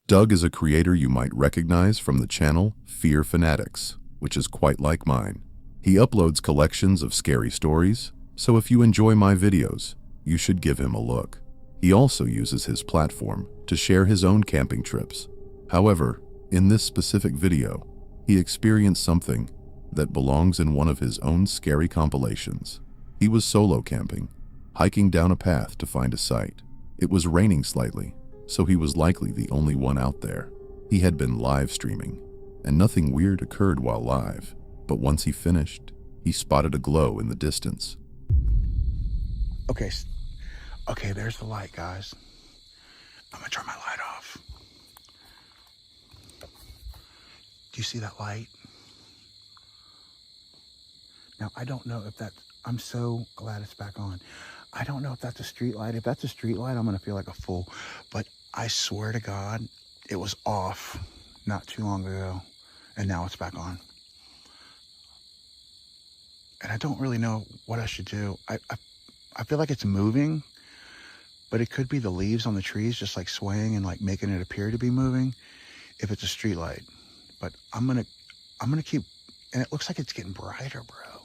Doug is a creator you might recognize from the channel Fear Fanatics, which is quite like mine. He uploads collections of scary stories, so if you enjoy my videos, you should give him a look. He also uses his platform to share his own camping trips. However, in this specific video, he experienced something that belongs in one of his own scary compilations. He was solo camping, hiking down a path to find a site. It was raining slightly, so he was likely the only one out there. He had been live streaming, and nothing weird occurred while live, but once he finished, he spotted a glow in the distance. Okay, there's the light, guys. I'm gonna turn my light off. Do you see that light? Now, I don't know if I'm so glad it's back on. I don't know if that's a street light. If that's a street light, I'm gonna feel like a fool. But I swear to God, it was off not too long ago, and now it's back on. And I don't really know what I should do. I feel like it's moving, but it could be the leaves on the trees just like swaying and like making it appear to be moving if it's a street light. But I'm gonna keep, and it looks like it's getting brighter, bro.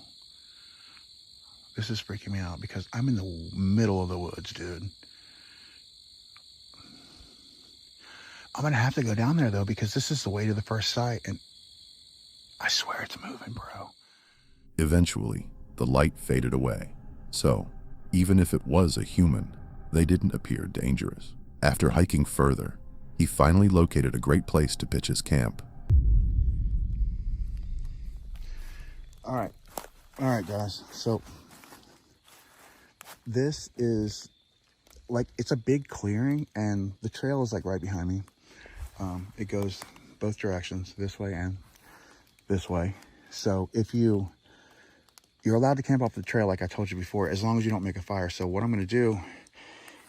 This is freaking me out because I'm in the middle of the woods, dude. I'm gonna have to go down there though, because this is the way to the first site, and I swear it's moving, bro. Eventually, the light faded away. So, even if it was a human, they didn't appear dangerous. After hiking further, he finally located a great place to pitch his camp. All right, guys. So this is like, it's a big clearing, and the trail is like right behind me. It goes both directions, this way and this way. So if you're allowed to camp off the trail, like I told you before, as long as you don't make a fire. So what I'm going to do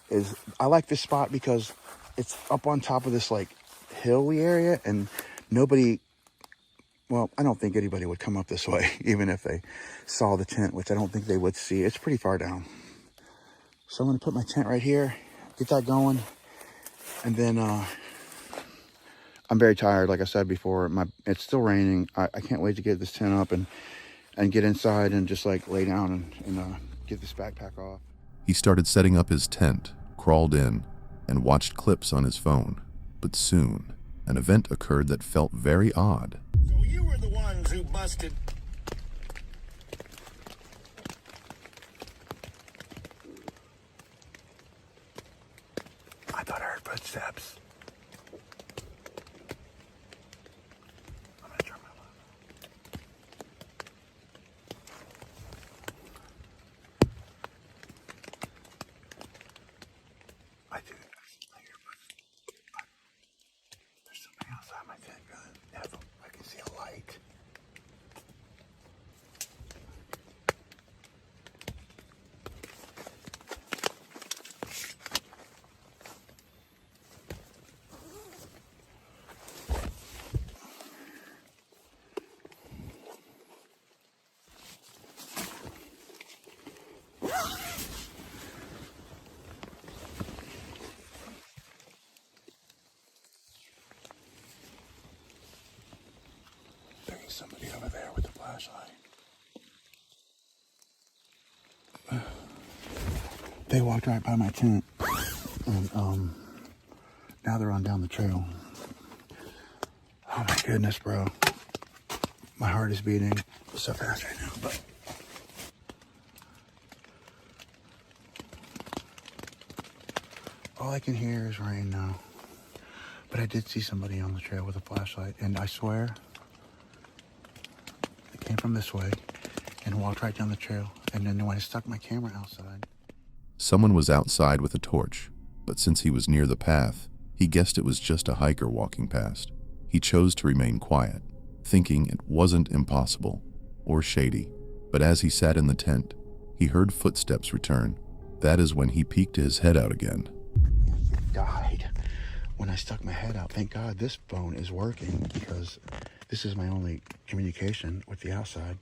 is, I like this spot because it's up on top of this like hilly area, and I don't think anybody would come up this way, even if they saw the tent, which I don't think they would see. It's pretty far down. So I'm going to put my tent right here, get that going, and then I'm very tired, like I said before. It's still raining. I can't wait to get this tent up and get inside and just like lay down and get this backpack off. He started setting up his tent, crawled in, and watched clips on his phone. But soon, an event occurred that felt very odd. So you were the ones who busted. I thought I heard footsteps. I'm gonna turn my light off. I hear footsteps. There's something outside my tent, guys. I can see a light. There's somebody over there with a flashlight. They walked right by my tent, and now they're on down the trail. Oh my goodness, bro. My heart is beating so fast right now, but all I can hear is rain now. But I did see somebody on the trail with a flashlight, and I swear they came from this way and walked right down the trail. And then when I stuck my camera outside, Someone was outside with a torch, but since he was near the path, he guessed it was just a hiker walking past. He chose to remain quiet, thinking it wasn't impossible or shady. But as he sat in the tent, he heard footsteps return. That is when he peeked his head out again. it died when I stuck my head out. Thank God this phone is working, because this is my only communication with the outside.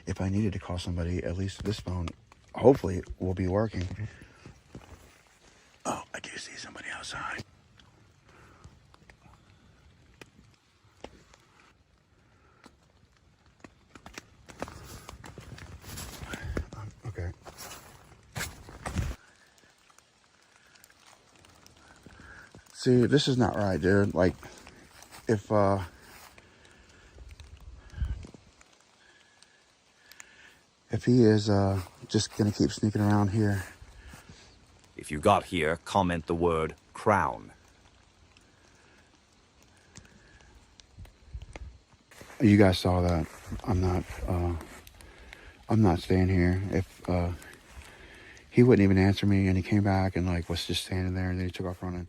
If I needed to call somebody, at least this phone hopefully will be working. Oh, I do see somebody outside. See, this is not right, dude. Like, if he is just gonna keep sneaking around here. If you got here, comment the word crown. You guys saw that. I'm not staying here. If he wouldn't even answer me, and he came back and like was just standing there, and then he took off running.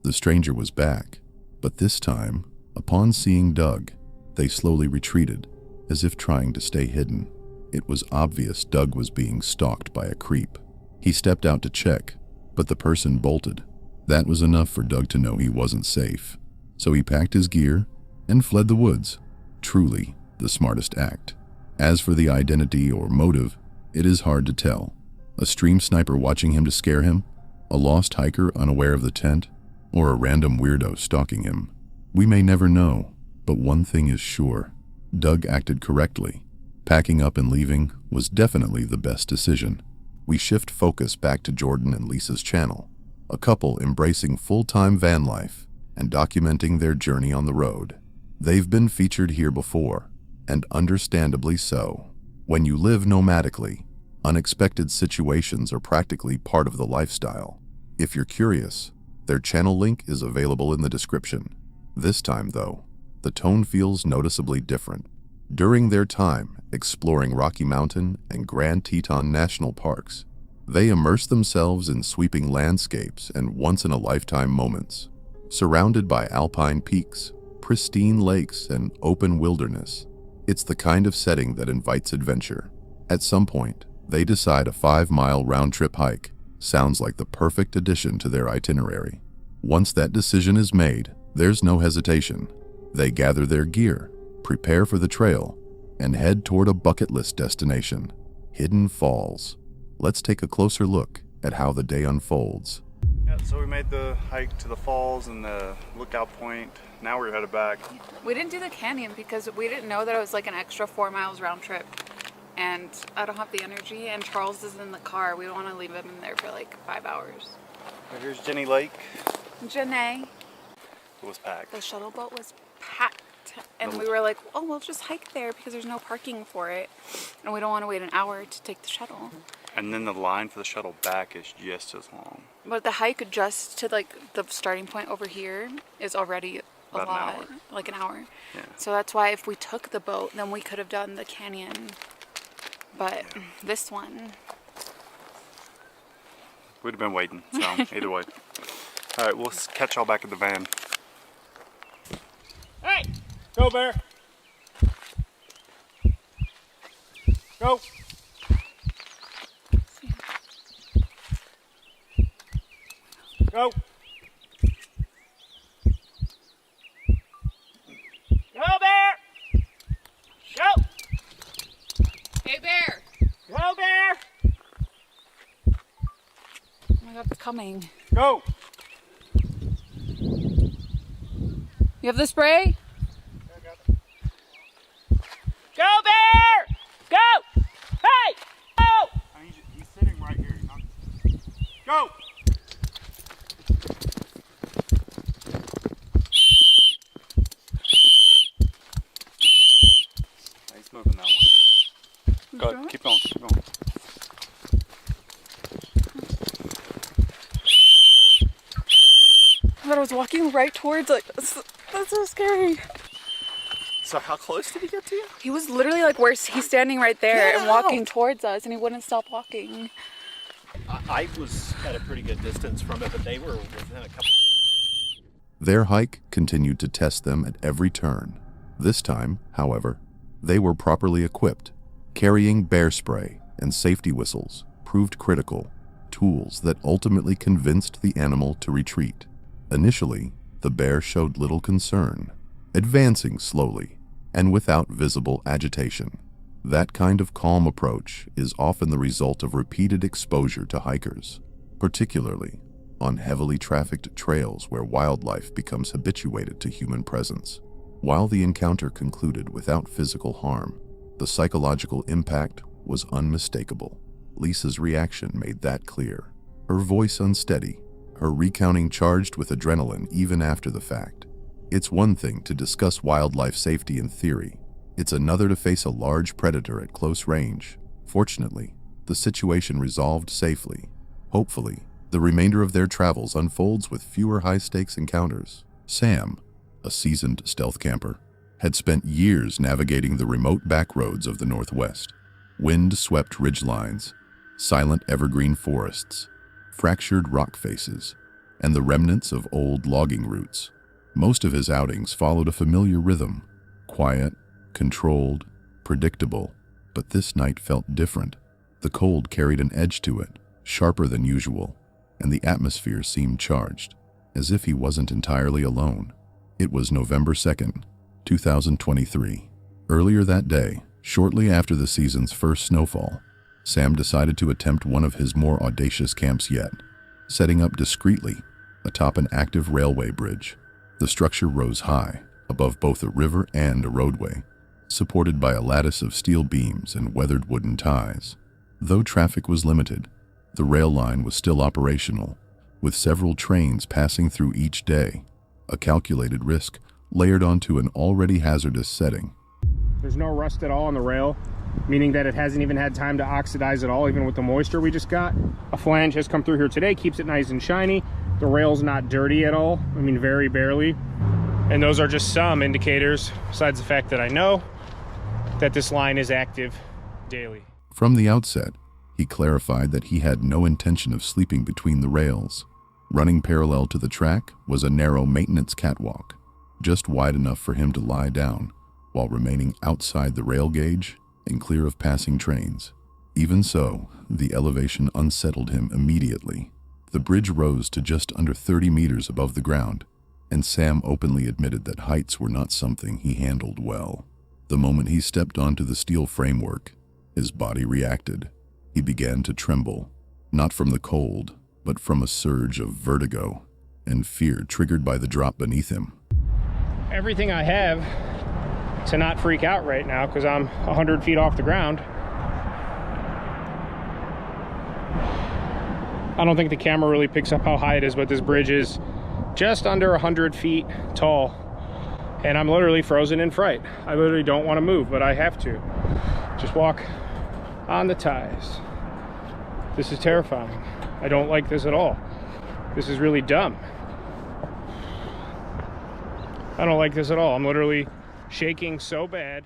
The stranger was back, but this time, upon seeing Doug, they slowly retreated, as if trying to stay hidden. It was obvious Doug was being stalked by a creep. He stepped out to check, but the person bolted. That was enough for Doug to know he wasn't safe. So he packed his gear and fled the woods. Truly the smartest act. As for the identity or motive, it is hard to tell. A stream sniper watching him to scare him, a lost hiker unaware of the tent, or a random weirdo stalking him. We may never know, but one thing is sure. Doug acted correctly. Packing up and leaving was definitely the best decision. We shift focus back to Jordan and Lisa's channel, a couple embracing full-time van life and documenting their journey on the road. They've been featured here before, and understandably so. When you live nomadically, unexpected situations are practically part of the lifestyle. If you're curious, their channel link is available in the description. This time, though, the tone feels noticeably different. During their time exploring Rocky Mountain and Grand Teton National Parks, they immerse themselves in sweeping landscapes and once-in-a-lifetime moments. Surrounded by alpine peaks, pristine lakes, and open wilderness, it's the kind of setting that invites adventure. At some point, they decide a 5-mile round-trip hike sounds like the perfect addition to their itinerary. Once that decision is made, there's no hesitation. They gather their gear, prepare for the trail, and head toward a bucket list destination, Hidden Falls. Let's take a closer look at how the day unfolds. Yeah, so we made the hike to the falls and the lookout point. Now we're headed back. We didn't do the canyon because we didn't know that it was like an extra 4 miles round trip. And I don't have the energy, and Charles is in the car. We don't want to leave him in there for like 5 hours. Here's Jenny Lake. Janae, It was packed. the shuttle boat was packed. And we were like, oh, we'll just hike there because there's no parking for it. And we don't want to wait an hour to take the shuttle. And then the line for the shuttle back is just as long. But the hike just to like the starting point over here is already a About an lot, hour. like an hour. Yeah. So that's why if we took the boat, then we could have done the canyon. But this one, We'd have been waiting, so either way. All right, we'll catch y'all back at the van. Hey! Go, Bear! Go! Go! Go, Bear! Go! hey Bear! Go, Bear! Oh my God, they're coming. Go! You have the spray? Go, Bear! Go! Hey! Go! I mean, he's sitting right here. Go! He's moving that way. Go ahead, keep going, keep going. I thought I was walking right towards like that's so scary. So how close did he get to you? He was literally like where he's standing right there and walking towards us, and he wouldn't stop walking. I was at a pretty good distance from it, but they were within a couple. Their hike continued to test them at every turn. This time, however, they were properly equipped. Carrying bear spray and safety whistles proved critical, tools that ultimately convinced the animal to retreat. Initially, the bear showed little concern, advancing slowly and without visible agitation. That kind of calm approach is often the result of repeated exposure to hikers, particularly on heavily trafficked trails where wildlife becomes habituated to human presence. While the encounter concluded without physical harm, the psychological impact was unmistakable. Lisa's reaction made that clear. Her voice unsteady, her recounting charged with adrenaline even after the fact. It's one thing to discuss wildlife safety in theory. It's another to face a large predator at close range. Fortunately, the situation resolved safely. Hopefully, the remainder of their travels unfolds with fewer high-stakes encounters. Sam, a seasoned stealth camper, had spent years navigating the remote backroads of the Northwest. Wind-swept ridgelines, silent evergreen forests, fractured rock faces, and the remnants of old logging routes. Most of his outings followed a familiar rhythm, quiet, controlled, predictable, but this night felt different. The cold carried an edge to it, sharper than usual, and the atmosphere seemed charged, as if he wasn't entirely alone. It was November 2nd, 2023. Earlier that day, shortly after the season's first snowfall, Sam decided to attempt one of his more audacious camps yet, setting up discreetly atop an active railway bridge. The structure rose high, above both a river and a roadway, supported by a lattice of steel beams and weathered wooden ties. Though traffic was limited, the rail line was still operational, with several trains passing through each day, a calculated risk layered onto an already hazardous setting. There's no rust at all on the rail, meaning that it hasn't even had time to oxidize at all, even with the moisture we just got. A flange has come through here today, keeps it nice and shiny. The rail's not dirty at all, I mean very barely. And those are just some indicators, besides the fact that I know that this line is active daily. From the outset, he clarified that he had no intention of sleeping between the rails. Running parallel to the track was a narrow maintenance catwalk, just wide enough for him to lie down, while remaining outside the rail gauge and clear of passing trains. Even so, the elevation unsettled him immediately. The bridge rose to just under 30 meters above the ground, and Sam openly admitted that heights were not something he handled well. The moment he stepped onto the steel framework, his body reacted. He began to tremble, not from the cold, but from a surge of vertigo and fear triggered by the drop beneath him. Everything I have to not freak out right now, because I'm 100 feet off the ground. I don't think the camera really picks up how high it is, but this bridge is just under 100 feet tall, and I'm literally frozen in fright. I literally don't want to move, but I have to. Just walk on the ties. This is terrifying. I don't like this at all. This is really dumb. I don't like this at all. I'm literally shaking so bad.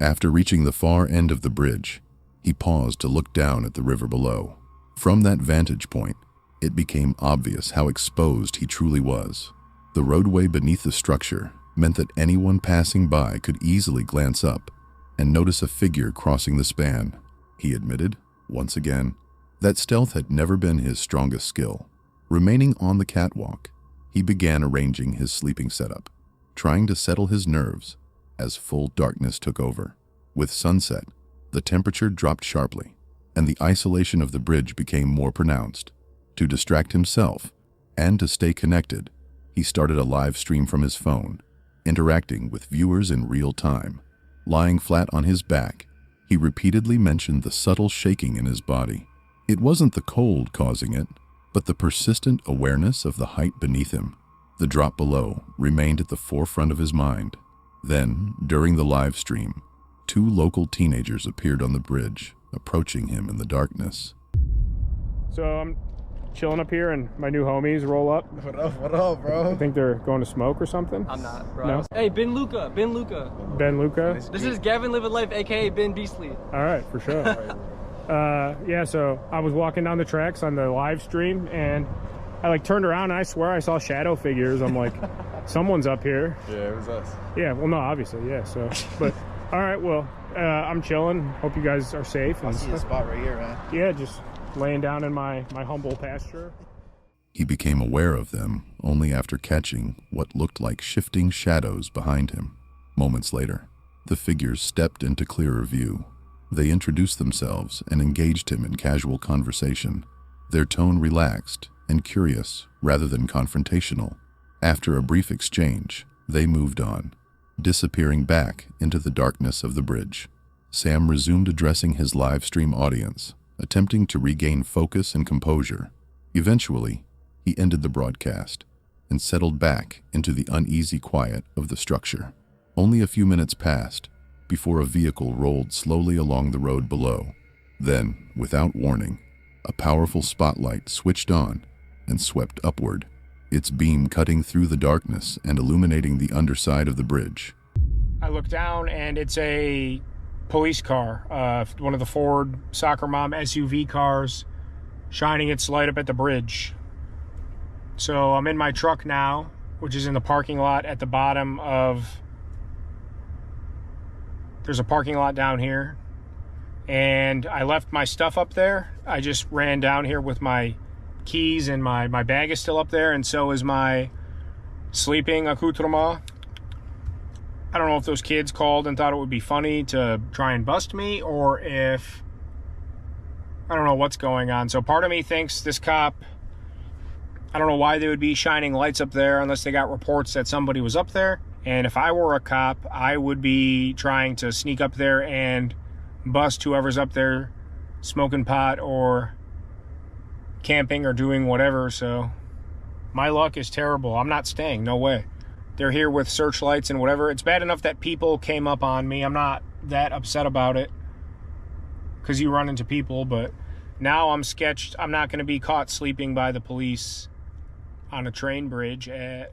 After reaching the far end of the bridge, he paused to look down at the river below. From that vantage point, it became obvious how exposed he truly was. The roadway beneath the structure meant that anyone passing by could easily glance up and notice a figure crossing the span. He admitted, once again, that stealth had never been his strongest skill. Remaining on the catwalk, he began arranging his sleeping setup, trying to settle his nerves as full darkness took over. With sunset, the temperature dropped sharply, and the isolation of the bridge became more pronounced. To distract himself and to stay connected, he started a live stream from his phone, interacting with viewers in real time. Lying flat on his back, he repeatedly mentioned the subtle shaking in his body. It wasn't the cold causing it, but the persistent awareness of the height beneath him. The drop below remained at the forefront of his mind. Then, during the live stream, 2 local teenagers appeared on the bridge, approaching him in the darkness. So I'm chilling up here and my new homies roll up. What up, bro? I think they're going to smoke or something. I'm not, bro. No? Hey, Ben Luca. Ben Luca? This is Gavin Living Life, aka Ben Beastly. All right, for sure. Yeah, so I was walking down the tracks on the live stream and I turned around and I swear I saw shadow figures. I'm like, someone's up here. Yeah, it was us. Yeah, well, no, obviously, yeah. So, but all right, well, I'm chilling. Hope you guys are safe. I see a spot right here, man. Yeah, just laying down in my humble pasture. He became aware of them only after catching what looked like shifting shadows behind him. Moments later, the figures stepped into clearer view. They introduced themselves and engaged him in casual conversation, their tone relaxed and curious rather than confrontational. After a brief exchange, they moved on, disappearing back into the darkness of the bridge. Sam resumed addressing his live stream audience, attempting to regain focus and composure. Eventually, he ended the broadcast and settled back into the uneasy quiet of the structure. Only a few minutes passed before a vehicle rolled slowly along the road below. Then, without warning, a powerful spotlight switched on and swept upward, its beam cutting through the darkness and illuminating the underside of the bridge. I look down and it's a police car, one of the Ford Soccer Mom SUV cars, shining its light up at the bridge. So I'm in my truck now, which is in the parking lot at the bottom of... There's a parking lot down here. And I left my stuff up there. I just ran down here with my keys, and my bag is still up there, and so is my sleeping accoutrement. I don't know if those kids called and thought it would be funny to try and bust me, or if... I don't know what's going on. So part of me thinks this cop... I don't know why they would be shining lights up there unless they got reports that somebody was up there. And if I were a cop, I would be trying to sneak up there and bust whoever's up there smoking pot or camping or doing whatever. So my luck is terrible. I'm not staying. No way. They're here with searchlights and whatever. It's bad enough that people came up on me. I'm not that upset about it because you run into people, but now I'm sketched. I'm not going to be caught sleeping by the police on a train bridge at...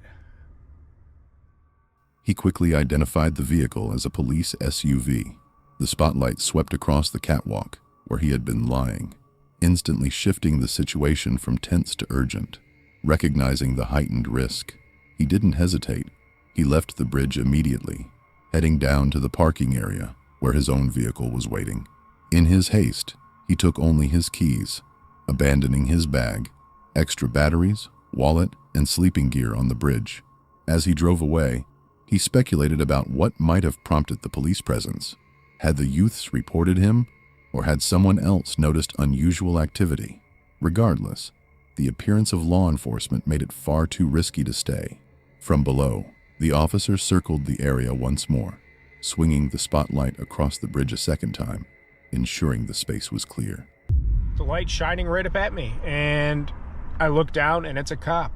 He quickly identified the vehicle as a police SUV. The spotlight swept across the catwalk where he had been lying, instantly shifting the situation from tense to urgent. Recognizing the heightened risk, he didn't hesitate. He left the bridge immediately, heading down to the parking area where his own vehicle was waiting. In his haste, he took only his keys, abandoning his bag, extra batteries, wallet, and sleeping gear on the bridge. As he drove away, he speculated about what might have prompted the police presence. Had the youths reported him, or had someone else noticed unusual activity? Regardless, the appearance of law enforcement made it far too risky to stay. From below, the officer circled the area once more, swinging the spotlight across the bridge a second time, ensuring the space was clear. The light shining right up at me, and I look down and it's a cop.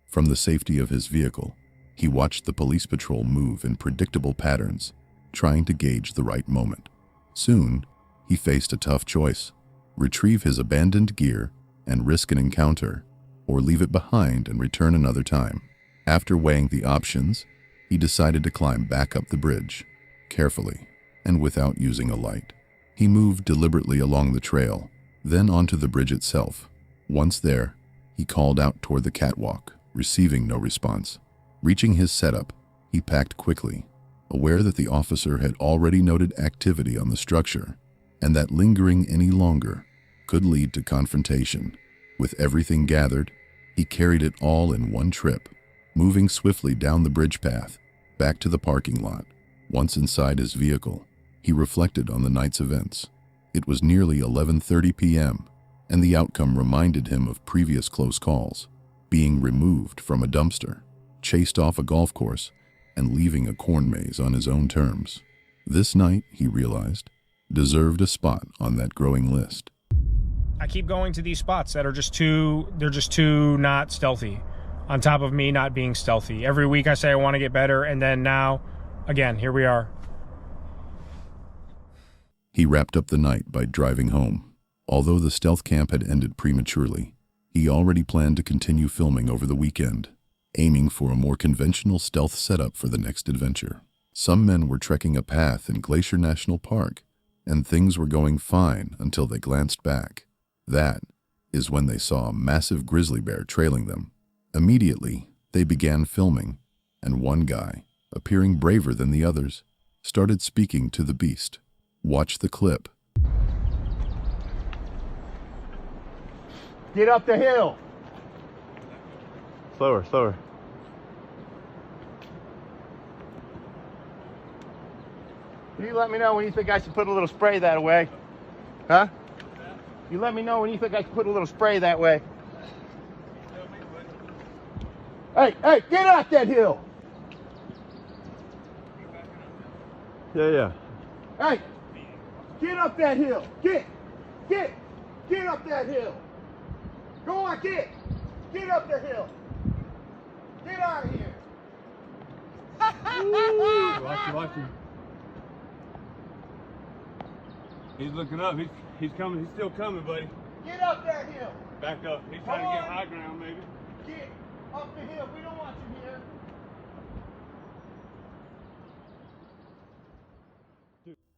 From the safety of his vehicle, he watched the police patrol move in predictable patterns, trying to gauge the right moment. Soon, he faced a tough choice: retrieve his abandoned gear and risk an encounter, or leave it behind and return another time. After weighing the options, he decided to climb back up the bridge, carefully and without using a light. He moved deliberately along the trail, then onto the bridge itself. Once there, he called out toward the catwalk, receiving no response. Reaching his setup, he packed quickly, aware that the officer had already noted activity on the structure, and that lingering any longer could lead to confrontation. With everything gathered, he carried it all in one trip, moving swiftly down the bridge path, back to the parking lot. Once inside his vehicle, he reflected on the night's events. It was nearly 11:30 p.m., and the outcome reminded him of previous close calls: being removed from a dumpster, chased off a golf course, and leaving a corn maze on his own terms. This night, he realized, deserved a spot on that growing list. I keep going to these spots that are just too not stealthy, on top of me not being stealthy. Every week I say I want to get better, and then now, again, here we are. He wrapped up the night by driving home. Although the stealth camp had ended prematurely, he already planned to continue filming over the weekend, aiming for a more conventional stealth setup for the next adventure. Some men were trekking a path in Glacier National Park, and things were going fine until they glanced back. That is when they saw a massive grizzly bear trailing them. Immediately, they began filming, and one guy, appearing braver than the others, started speaking to the beast. Watch the clip. Get up the hill. Slower, slower. You let me know when you think I should put a little spray that way. Huh? You let me know when you think I should put a little spray that way. Hey, hey, get off that hill! Yeah. Hey, get up that hill! Get up that hill! Go on, get! Get up the hill. Get out of here. Watch him. He's looking up. He's coming. He's still coming, buddy. Get up that hill. Back up. He's trying to get high ground, maybe. Get up the hill. We don't want you here.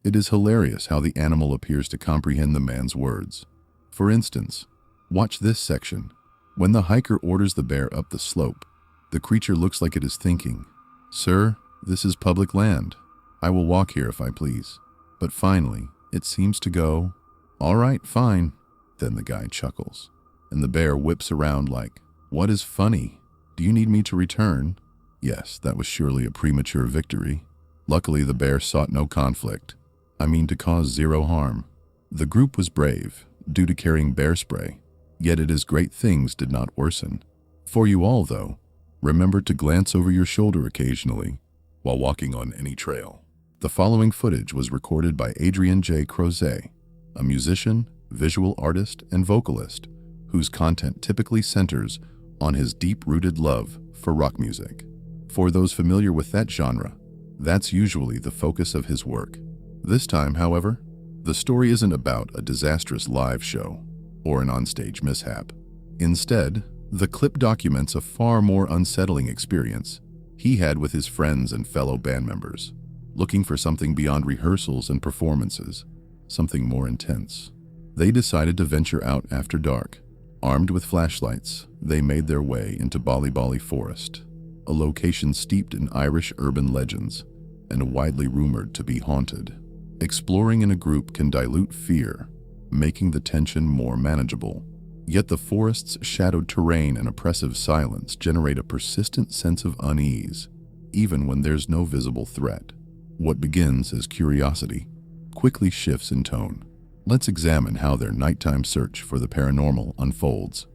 It is hilarious how the animal appears to comprehend the man's words. For instance, watch this section. When the hiker orders the bear up the slope, the creature looks like it is thinking, "Sir, this is public land. I will walk here if I please." But finally, it seems to go, "All right, fine." Then the guy chuckles, and the bear whips around like, "What is funny? Do you need me to return?" Yes, that was surely a premature victory. Luckily, the bear sought no conflict. I mean, to cause zero harm. The group was brave, due to carrying bear spray, yet it is great things did not worsen. For you all, though, remember to glance over your shoulder occasionally while walking on any trail. The following footage was recorded by Adrian J. Crozet, a musician, visual artist, and vocalist whose content typically centers on his deep-rooted love for rock music. For those familiar with that genre, that's usually the focus of his work. This time, however, the story isn't about a disastrous live show or an onstage mishap. Instead, the clip documents a far more unsettling experience he had with his friends and fellow band members, looking for something beyond rehearsals and performances, something more intense. They decided to venture out after dark. Armed with flashlights, they made their way into Bali Forest, a location steeped in Irish urban legends and widely rumored to be haunted. Exploring in a group can dilute fear, making the tension more manageable. Yet the forest's shadowed terrain and oppressive silence generate a persistent sense of unease, even when there's no visible threat. What begins as curiosity quickly shifts in tone. Let's examine how their nighttime search for the paranormal unfolds.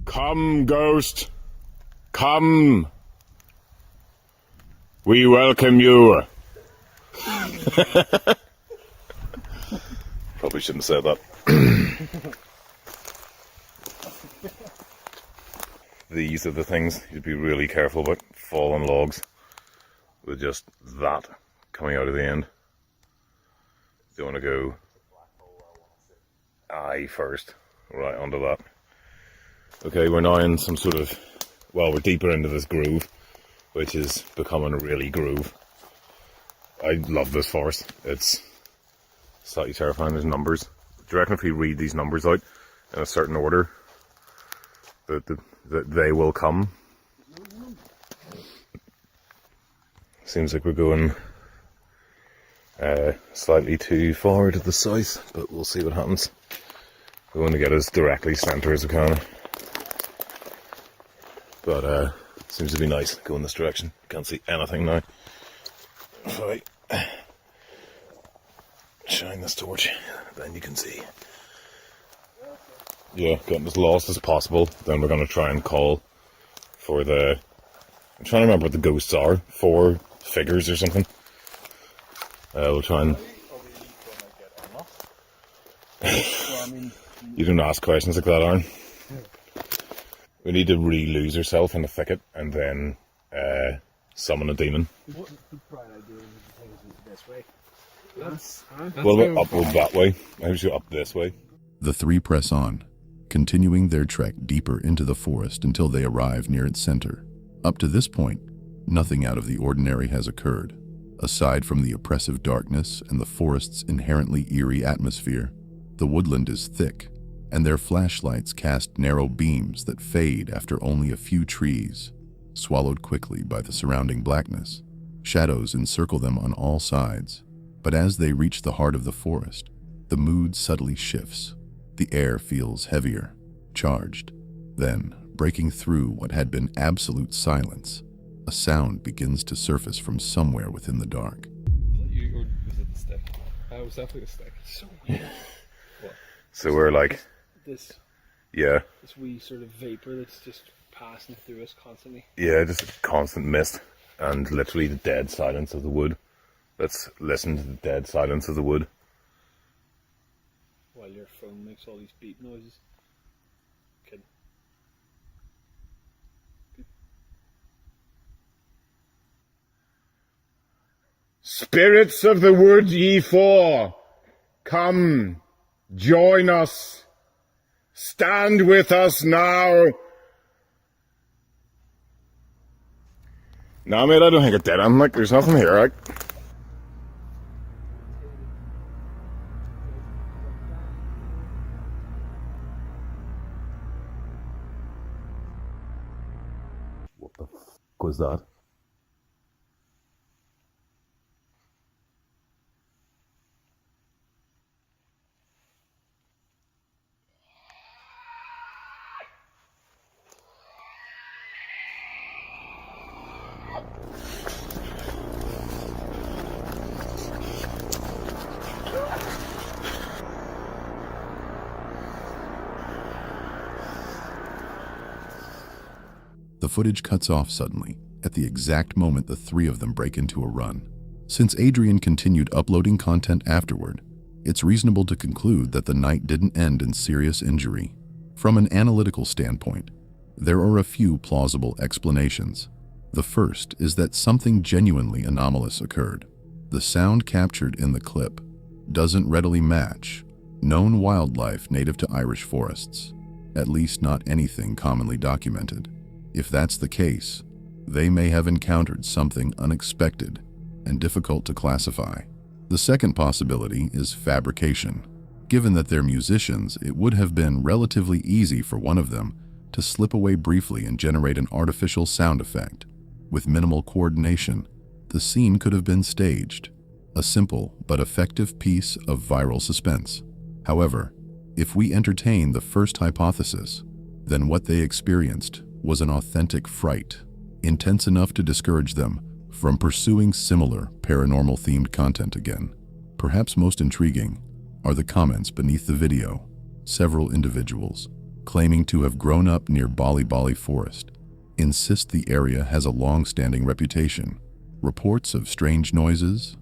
Come, ghost. Come. We welcome you. Probably shouldn't say that. These are the things you'd be really careful about. Fallen logs with just that coming out of the end. You want to go eye first, right onto that. Okay, we're now in some sort of, well, we're deeper into this groove, which is becoming a really groove. I love this forest. It's slightly terrifying. There's numbers. Do you reckon if we read these numbers out in a certain order, that they will come? Seems like we're going slightly too far to the south, but we'll see what happens. We want to get as directly centre as we can. But seems to be nice going this direction. Can't see anything now. If I shine this torch, then you can see. Yeah, getting as lost as possible. Then we're going to try and call for the... I'm trying to remember what the ghosts are. 4 figures or something. We'll try and... You don't ask questions like that, Aaron. We need to really lose ourselves in the thicket and then summon a demon. What the bright idea is this way? Well, we're upward that way. I was up this way. The three press on, continuing their trek deeper into the forest until they arrive near its center. Up to this point, nothing out of the ordinary has occurred. Aside from the oppressive darkness and the forest's inherently eerie atmosphere, the woodland is thick, and their flashlights cast narrow beams that fade after only a few trees, swallowed quickly by the surrounding blackness. Shadows encircle them on all sides, but as they reach the heart of the forest, the mood subtly shifts. The air feels heavier, charged. Then, breaking through what had been absolute silence, a sound begins to surface from somewhere within the dark. Or was it the stick? It was definitely the stick. So weird. What? So we're like... This... Yeah. This wee sort of vapour that's just passing through us constantly. Yeah, just a constant mist. And literally the dead silence of the wood. Let's listen to the dead silence of the wood. While your phone makes all these beep noises. Kidding. Spirits of the wood, ye four, come, join us. Stand with us now. Nah, mate, I don't think it did. I'm like, there's nothing here, right? What the f*** was that? The footage cuts off suddenly, at the exact moment the three of them break into a run. Since Adrian continued uploading content afterward, it's reasonable to conclude that the night didn't end in serious injury. From an analytical standpoint, there are a few plausible explanations. The first is that something genuinely anomalous occurred. The sound captured in the clip doesn't readily match known wildlife native to Irish forests, at least not anything commonly documented. If that's the case, they may have encountered something unexpected and difficult to classify. The second possibility is fabrication. Given that they're musicians, it would have been relatively easy for one of them to slip away briefly and generate an artificial sound effect. With minimal coordination, the scene could have been staged, a simple but effective piece of viral suspense. However, if we entertain the first hypothesis, then what they experienced was an authentic fright, intense enough to discourage them from pursuing similar paranormal-themed content again. Perhaps most intriguing are the comments beneath the video. Several individuals, claiming to have grown up near Bali Forest, insist the area has a long-standing reputation. Reports of strange noises,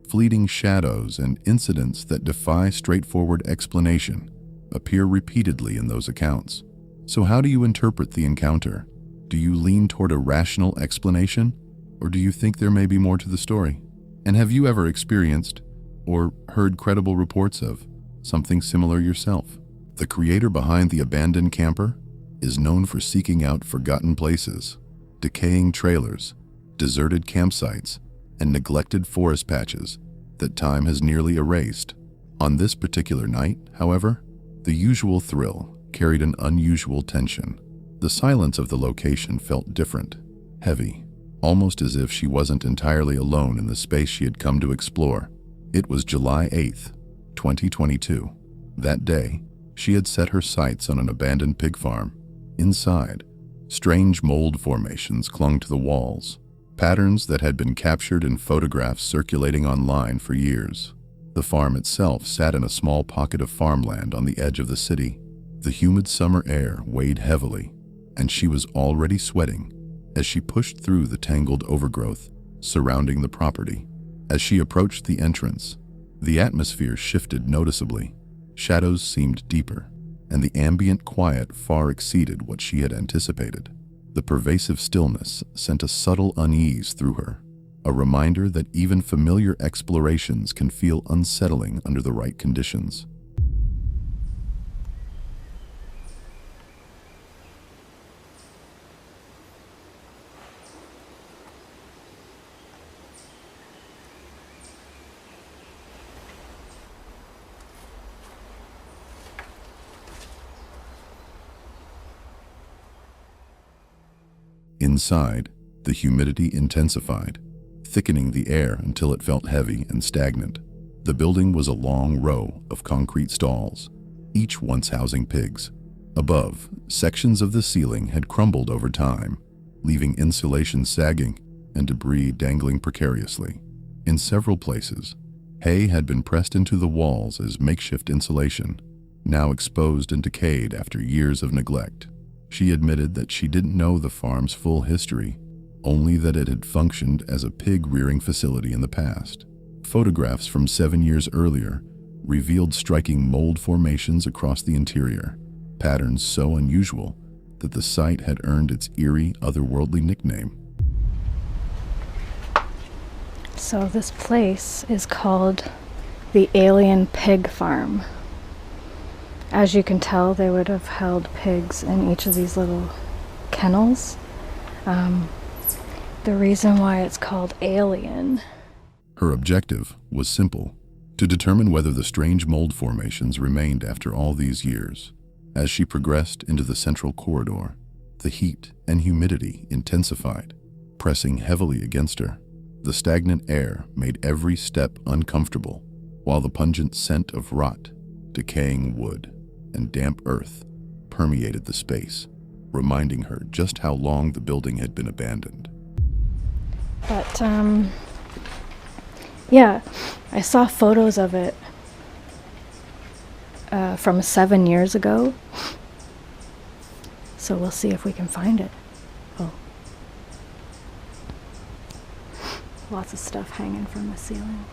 fleeting shadows, and incidents that defy straightforward explanation appear repeatedly in those accounts. So how do you interpret the encounter? Do you lean toward a rational explanation, or do you think there may be more to the story? And have you ever experienced or heard credible reports of something similar yourself? The creator behind the abandoned camper is known for seeking out forgotten places, decaying trailers, deserted campsites, and neglected forest patches that time has nearly erased. On this particular night, however, the usual thrill carried an unusual tension. The silence of the location felt different, heavy, almost as if she wasn't entirely alone in the space she had come to explore. It was July 8th, 2022. That day, she had set her sights on an abandoned pig farm. Inside, strange mold formations clung to the walls, patterns that had been captured in photographs circulating online for years. The farm itself sat in a small pocket of farmland on the edge of the city. The humid summer air weighed heavily, and she was already sweating as she pushed through the tangled overgrowth surrounding the property. As she approached the entrance, the atmosphere shifted noticeably. Shadows seemed deeper, and the ambient quiet far exceeded what she had anticipated. The pervasive stillness sent a subtle unease through her, a reminder that even familiar explorations can feel unsettling under the right conditions. Inside, the humidity intensified, thickening the air until it felt heavy and stagnant. The building was a long row of concrete stalls, each once housing pigs. Above, sections of the ceiling had crumbled over time, leaving insulation sagging and debris dangling precariously. In several places, hay had been pressed into the walls as makeshift insulation, now exposed and decayed after years of neglect. She admitted that she didn't know the farm's full history, only that it had functioned as a pig-rearing facility in the past. Photographs from 7 years earlier revealed striking mold formations across the interior, patterns so unusual that the site had earned its eerie, otherworldly nickname. So this place is called the Alien Pig Farm. As you can tell, they would have held pigs in each of these little kennels. The reason why it's called alien. Her objective was simple: to determine whether the strange mold formations remained after all these years. As she progressed into the central corridor, the heat and humidity intensified, pressing heavily against her. The stagnant air made every step uncomfortable, while the pungent scent of rot, decaying wood, and damp earth permeated the space, reminding her just how long the building had been abandoned. But, yeah, I saw photos of it from 7 years ago. So we'll see if we can find it. Oh. Lots of stuff hanging from the ceiling.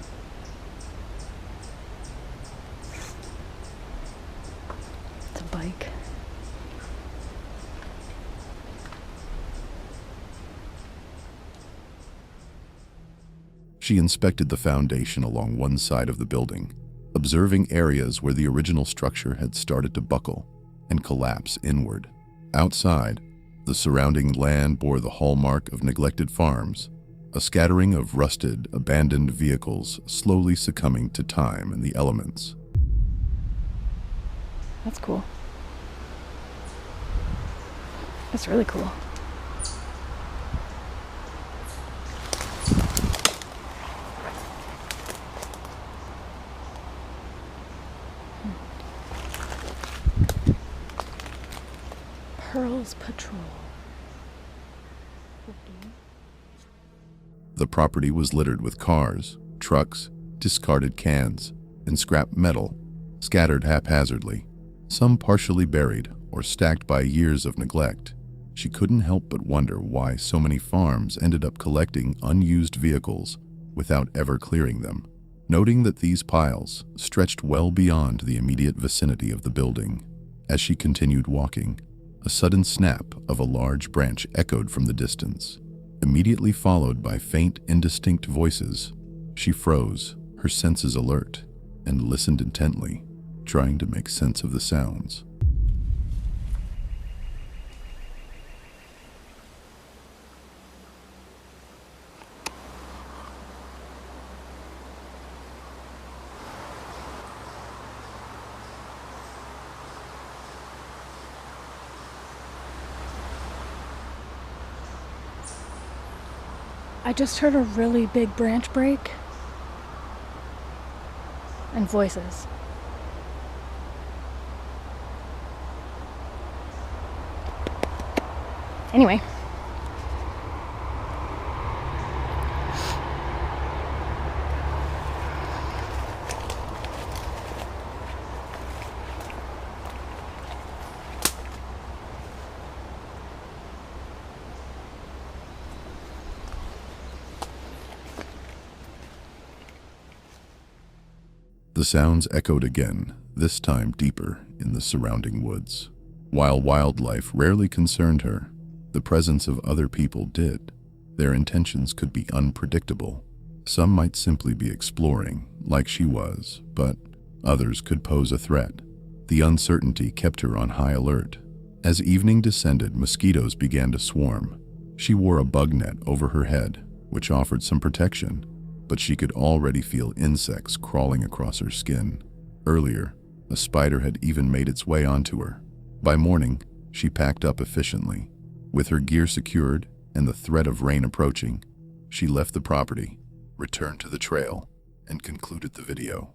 It's a bike. She inspected the foundation along one side of the building, observing areas where the original structure had started to buckle and collapse inward. Outside, the surrounding land bore the hallmark of neglected farms, a scattering of rusted, abandoned vehicles slowly succumbing to time and the elements. That's cool. That's really cool. Pearls Patrol. The property was littered with cars, trucks, discarded cans, and scrap metal, scattered haphazardly, some partially buried or stacked by years of neglect. She couldn't help but wonder why so many farms ended up collecting unused vehicles without ever clearing them. Noting that these piles stretched well beyond the immediate vicinity of the building, as she continued walking, a sudden snap of a large branch echoed from the distance, immediately followed by faint, indistinct voices. She froze, her senses alert, and listened intently, trying to make sense of the sounds. I just heard a really big branch break. And voices. Anyway. The sounds echoed again, this time deeper in the surrounding woods. While wildlife rarely concerned her, the presence of other people did. Their intentions could be unpredictable. Some might simply be exploring, like she was, but others could pose a threat. The uncertainty kept her on high alert. As evening descended, mosquitoes began to swarm. She wore a bug net over her head, which offered some protection, but she could already feel insects crawling across her skin. Earlier, a spider had even made its way onto her. By morning, she packed up efficiently. With her gear secured and the threat of rain approaching, she left the property, returned to the trail, and concluded the video.